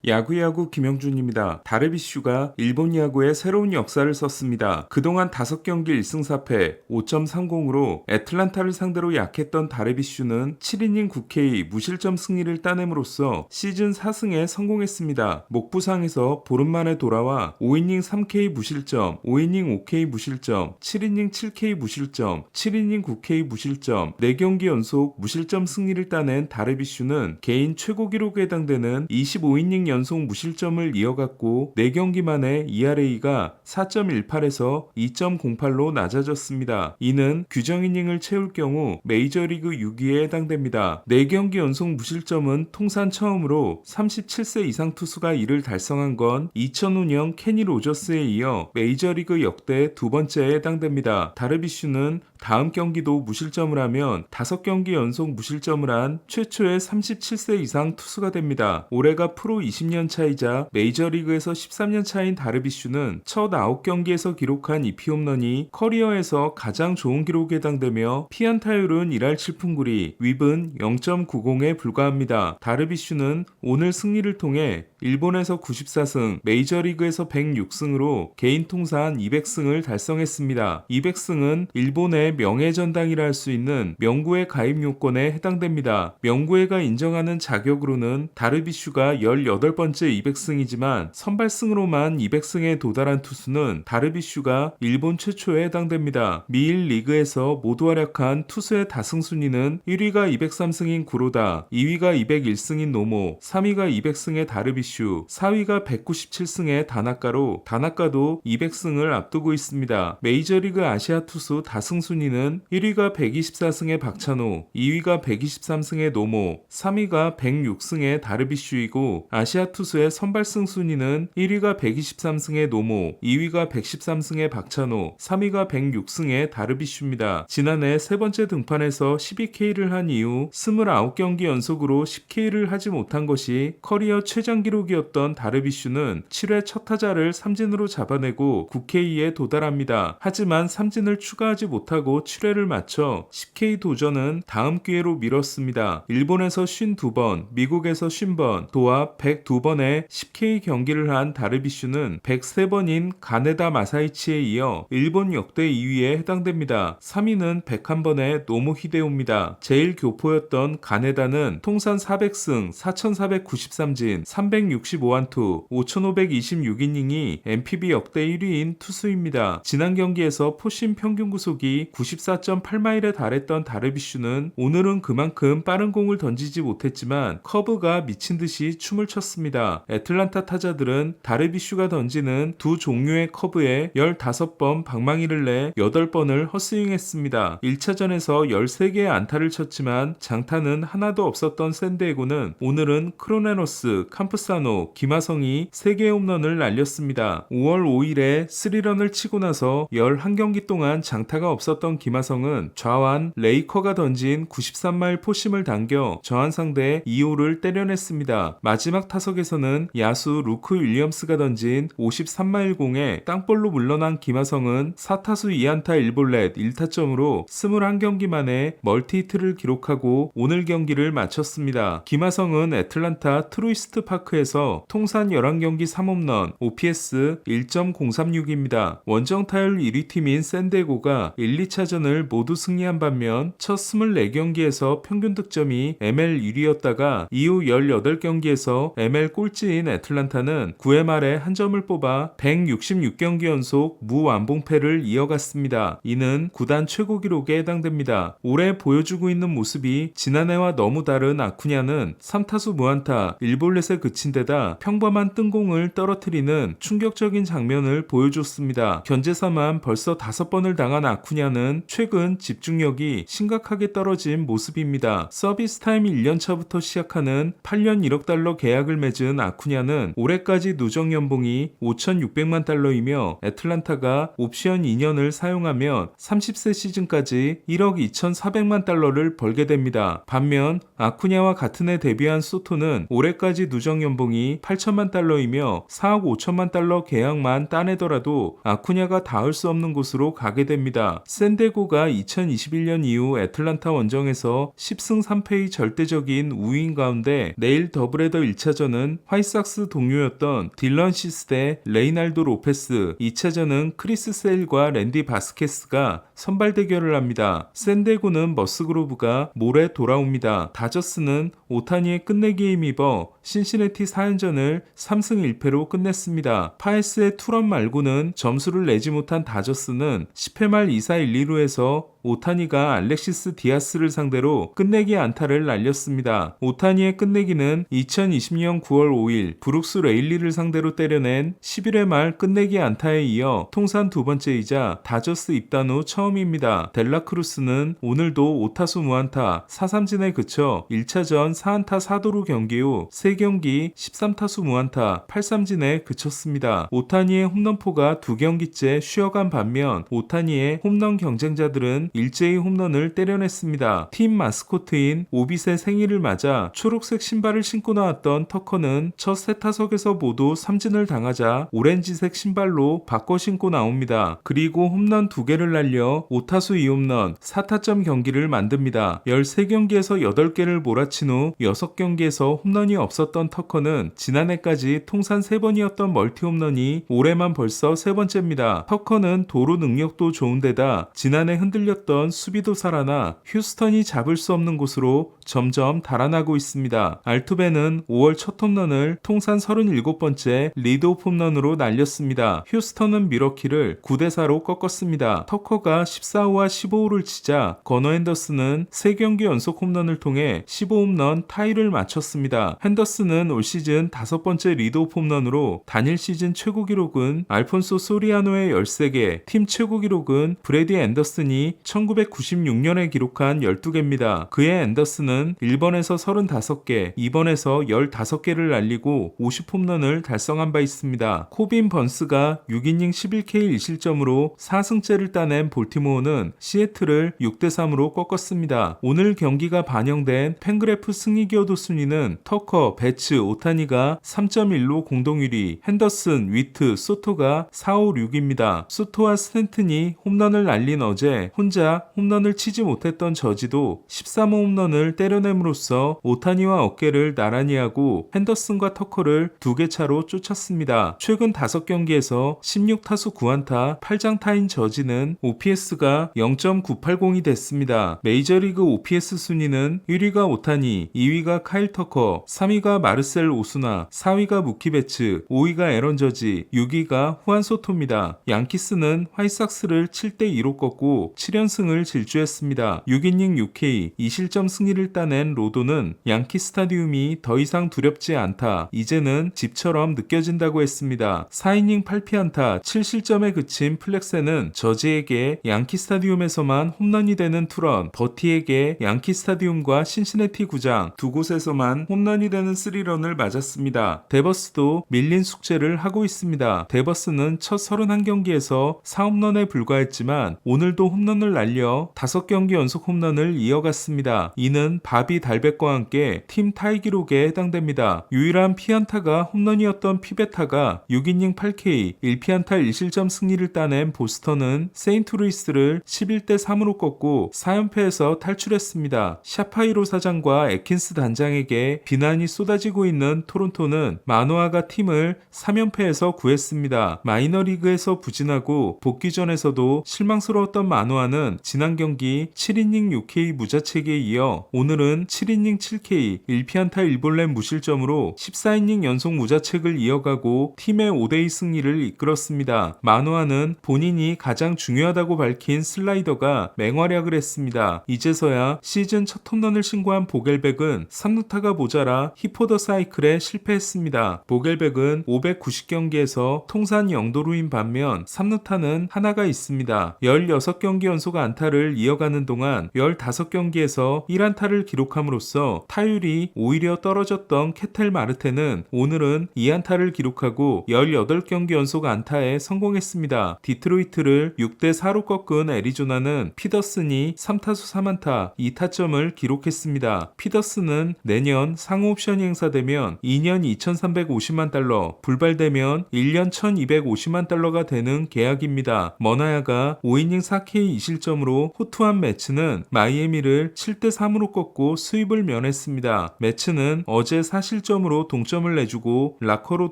야구야구 김영준입니다. 다르비슈가 일본 야구의 새로운 역사를 썼습니다. 그동안 5경기 1승 4패 5.30으로 애틀란타를 상대로 약했던 다르비슈는 7이닝 9K 무실점 승리를 따냄으로써 시즌 4승에 성공했습니다. 목 부상에서 보름 만에 돌아와 5이닝 3K 무실점, 5이닝 5K 무실점, 7이닝 7K 무실점, 7이닝 9K 무실점, 4경기 연속 무실점 승리를 따낸 다르비슈는 개인 최고 기록에 해당되는 25이닝 연속 무실점을 이어갔고 4경기 만에 ERA가 4.18에서 2.08로 낮아졌습니다. 이는 규정 이닝을 채울 경우 메이저리그 6위에 해당됩니다. 4경기 연속 무실점은 통산 처음으로 37세 이상 투수가 이를 달성한 건 2005년 케니 로저스에 이어 메이저리그 역대 두 번째에 해당됩니다. 다르비슈는 다음 경기도 무실점을 하면 5경기 연속 무실점을 한 최초의 37세 이상 투수가 됩니다. 올해가 프로 20년 차이자 메이저리그에서 13년 차인 다르비슈는 첫 9경기에서 기록한 2피 홈런이 커리어에서 가장 좋은 기록에 해당되며 피안타율은 1할 7푼9리, 윕은 0.90에 불과합니다. 다르비슈는 오늘 승리를 통해 일본에서 94승, 메이저리그에서 106승으로 개인 통산 200승을 달성했습니다. 200승은 일본의 명예전당이라 할 수 있는 명구회 가입 요건에 해당됩니다. 명구회가 인정하는 자격으로는 다르비슈가 18번째 200승이지만 선발승으로만 200승에 도달한 투수는 다르비슈가 일본 최초에 해당됩니다. 미일 리그에서 모두 활약한 투수의 다승 순위는 1위가 203승인 구로다, 2위가 201승인 노모, 3위가 200승의 다르비슈, 4위가 197승의 다나카로 다나카도 200승을 앞두고 있습니다. 메이저리그 아시아 투수 다승 순위는 1위가 124승의 박찬호, 2위가 123승의 노모, 3위가 106승의 다르비슈이고 아시아 투수의 선발승 순위는 1위가 123승의 노모, 2위가 113승의 박찬호, 3위가 106승의 다르비슈입니다. 지난해 세 번째 등판에서 12K를 한 이후 29경기 연속으로 10K를 하지 못한 것이 커리어 최장 기록이었던 다르비슈는 7회 첫 타자를 삼진으로 잡아내고 9K에 도달합니다. 하지만 삼진을 추가하지 못하고 7회를 맞춰 10K 도전은 다음 기회로 미뤘습니다. 일본에서 52번, 미국에서 50번, 도합 102번의 10K 경기를 한 다르비슈는 103번인 가네다 마사이치에 이어 일본 역대 2위에 해당됩니다. 3위는 101번의 노모 히데오입니다. 제일 교포였던 가네다는 통산 400승, 4493진, 365안투, 5526이닝이 NPB 역대 1위인 투수입니다. 지난 경기에서 포심 평균 구속이 94.8마일에 달했던 다르비슈는 오늘은 그만큼 빠른 공을 던지지 못했지만 커브가 미친 듯이 춤을 췄습니다. 애틀란타 타자들은 다르비슈가 던지는 두 종류의 커브에 15번 방망이를 내 8번을 헛스윙했습니다. 1차전에서 13개의 안타를 쳤지만 장타는 하나도 없었던 샌디에고는 오늘은 크로네노스, 캠프사노, 김하성이 3개의 홈런을 날렸습니다. 5월 5일에 3런을 치고 나서 11경기 동안 장타가 없었던 김하성은 좌완 레이커가 던진 93마일 포심을 당겨 저한 상대 2호를 때려냈습니다. 마지막 타석에서는 야수 루크 윌리엄스가 던진 53마일 공에 땅볼로 물러난 김하성은 4타수 2안타 1볼넷 1타점으로 21경기 만에 멀티히트를 기록하고 오늘 경기를 마쳤습니다. 김하성은 애틀란타 트루이스트 파크에서 통산 11경기 3홈런, OPS 1.036입니다. 원정 타율 1위 팀인 샌디에고가 1, 2차전을 모두 승리한 반면 첫 24경기에서 평균 득점이 ML 1위였다가 이후 18경기에서 ML 꼴찌인 애틀란타는 9회 말에 한 점을 뽑아 166경기 연속 무완봉패를 이어갔습니다. 이는 구단 최고 기록에 해당됩니다. 올해 보여주고 있는 모습이 지난해와 너무 다른 아쿠냐는 3타수 무안타 1볼넷에 그친 데다 평범한 뜬공을 떨어뜨리는 충격적인 장면을 보여줬습니다. 견제사만 벌써 5번을 당한 아쿠냐는 최근 집중력이 심각하게 떨어진 모습입니다. 서비스 타임 1년차부터 시작하는 8년 1억 달러 계약을 맺은 아쿠냐는 올해까지 누적 연봉이 5,600만 달러이며 애틀란타가 옵션 2년을 사용하면 30세 시즌까지 1억 2,400만 달러를 벌게 됩니다. 반면 아쿠냐와 같은 해 데뷔한 소토는 올해까지 누적 연봉이 8천만 달러이며 4억 5천만 달러 계약만 따내더라도 아쿠냐가 닿을 수 없는 곳으로 가게 됩니다. 샌디에고가 2021년 이후 애틀란타 원정에서 10승 3패의 절대적인 우위인 가운데 내일 더블헤더 1차전은 화이트삭스 동료였던 딜런 시스 대 레이날도 로페스, 2차전은 크리스 세일과 랜디 바스케스가 선발 대결을 합니다. 샌디에고는 머스그로브가 모레 돌아옵니다. 다저스는 오타니의 끝내기에 힘입어 신시내티 4연전을 3승 1패로 끝냈습니다. 파에스의 투런 말고는 점수를 내지 못한 다저스는 10회 말 2사 1, 2루에서 오타니가 알렉시스 디아스를 상대로 끝내기 안타를 날렸습니다. 오타니의 끝내기는 2020년 9월 5일 브룩스 레일리를 상대로 때려낸 11회 말 끝내기 안타에 이어 통산 두 번째이자 다저스 입단 후 처음입니다. 델라크루스는 오늘도 5타수 무안타 4삼진에 그쳐 1차전 4안타 4도루 경기 후 3경기 13타수 무안타 8삼진에 그쳤습니다. 오타니의 홈런포가 2경기째 쉬어간 반면 오타니의 홈런 경쟁자들은 일제히 홈런을 때려냈습니다. 팀 마스코트인 오빗의 생일을 맞아 초록색 신발을 신고 나왔던 터커는 첫 세 타석에서 모두 삼진을 당하자 오렌지색 신발로 바꿔 신고 나옵니다. 그리고 홈런 2개를 날려 5타수 2홈런 4타점 경기를 만듭니다. 13경기에서 8개를 몰아친 후 6경기에서 홈런이 없었던 터커는 지난해까지 통산 3번이었던 멀티 홈런이 올해만 벌써 3번째입니다. 터커는 도루 능력도 좋은데다 지난해 흔들렸던 수비도 살아나 휴스턴이 잡을 수 없는 곳으로 점점 달아나고 있습니다. 알투베는 5월 첫 홈런을 통산 37번째 리드오프 홈런으로 날렸습니다. 휴스턴은 미러키를 9대4로 꺾었습니다. 터커가 14호와 15호를 치자 거너 핸더슨은 3경기 연속 홈런을 통해 15홈런 타이를 마쳤습니다. 핸더슨은 올 시즌 5번째 리드오프 홈런으로 단일 시즌 최고 기록은 알폰소 소리아노의 13개, 팀 최고 기록은 브래디 앤더슨이 1996년에 기록한 12개입니다. 그의 앤더슨은 1번에서 35개, 2번에서 15개를 날리고 50홈런을 달성한 바 있습니다. 코빈 번스가 6이닝 11K 1실점으로 4승째를 따낸 볼티모어는 시애틀을 6대3으로 꺾었습니다. 오늘 경기가 반영된 팬그래프 승리 기여도 순위는 터커, 배츠, 오타니가 3.1로 공동 1위, 핸더슨, 위트, 소토가 4, 5, 6입니다. 소토와 스탠튼이 홈런을 날린 어제 혼자 홈런을 치지 못했던 저지도 13호 홈런을 때려냄으로써 오타니와 어깨를 나란히 하고 핸더슨과 터커를 2개 차로 쫓았습니다. 최근 5경기에서 16타수 9안타 8장타인 저지는 OPS가 0.980이 됐습니다. 메이저리그 OPS 순위는 1위가 오타니, 2위가 카일 터커, 3위가 마르셀 오수나, 4위가 무키 베츠, 5위가 에런 저지, 6위가 후안 소토입니다. 양키스는 화이삭스를 7대2로 꺾고 7연승을 질주했습니다. 6이닝 6K 2실점 승리를 따낸 로도는 양키 스타디움이 더 이상 두렵지 않다. 이제는 집처럼 느껴진다고 했습니다. 4이닝 8피안타 7실점에 그친 플렉세는 저지에게 양키 스타디움에서만 홈런이 되는 투런, 버티에게 양키 스타디움과 신시내티 구장 두 곳에서만 홈런이 되는 3런을 맞았습니다. 데버스도 밀린 숙제를 하고 있습니다. 데버스는 첫 31경기에서 4홈런에 불과했지만 오늘도 홈런을 날려 5경기 연속 홈런을 이어갔습니다. 이는 바비 달백과 함께 팀 타이 기록에 해당됩니다. 유일한 피안타가 홈런이었던 피베타가 6이닝 8K 1피안타 1실점 승리를 따낸 보스턴은 세인트루이스를 11대3으로 꺾고 4연패에서 탈출했습니다. 샤파이로 사장과 에킨스 단장에게 비난이 쏟아지고 있는 토론토는 마노아가 팀을 3연패에서 구했습니다. 마이너리그에서 부진하고 복귀전에서도 실망스러웠던 마노아는 지난 경기 7이닝 6K 무자책에 이어 오늘은 7이닝 7K 1피안타 1볼넷 무실점으로 14이닝 연속 무자책을 이어가고 팀의 5대2 승리를 이끌었습니다. 마노아는 본인이 가장 중요하다고 밝힌 슬라이더가 맹활약을 했습니다. 이제서야 시즌 첫 홈런을 신고한 보겔백은 3루타가 모자라 히포더 사이클에 실패했습니다. 보겔백은 590경기에서 통산 0도루인 반면 3루타는 하나가 있습니다. 16경기 연속 안타를 이어가는 동안 15경기에서 1안타를 기록함으로써 타율이 오히려 떨어졌던 케텔 마르테는 오늘은 2안타를 기록하고 18경기 연속 안타에 성공했습니다. 디트로이트를 6대4로 꺾은 애리조나는 피더슨이 3타수 3안타 2타점을 기록했습니다. 피더슨은 내년 상호 옵션이 행사되면 2년 2350만 달러, 불발되면 1년 1250만 달러가 되는 계약입니다. 머나야가 5이닝 4K 2실 실점으로 호투한 매츠는 마이애미를 7대3으로 꺾고 수입을 면했습니다. 매츠는 어제 4실점으로 동점을 내주고 라커로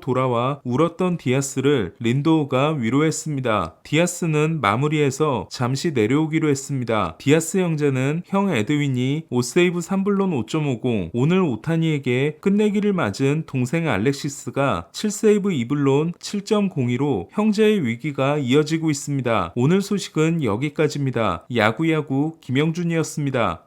돌아와 울었던 디아스를 린도우가 위로했습니다. 디아스는 마무리해서 잠시 내려오기로 했습니다. 디아스 형제는 형 에드윈이 5세이브 3블론 5.50, 오늘 오타니에게 끝내기를 맞은 동생 알렉시스가 7세이브 2블론 7.02로 형제의 위기가 이어지고 있습니다. 오늘 소식은 여기까지입니다. 야구야구 김영준이었습니다.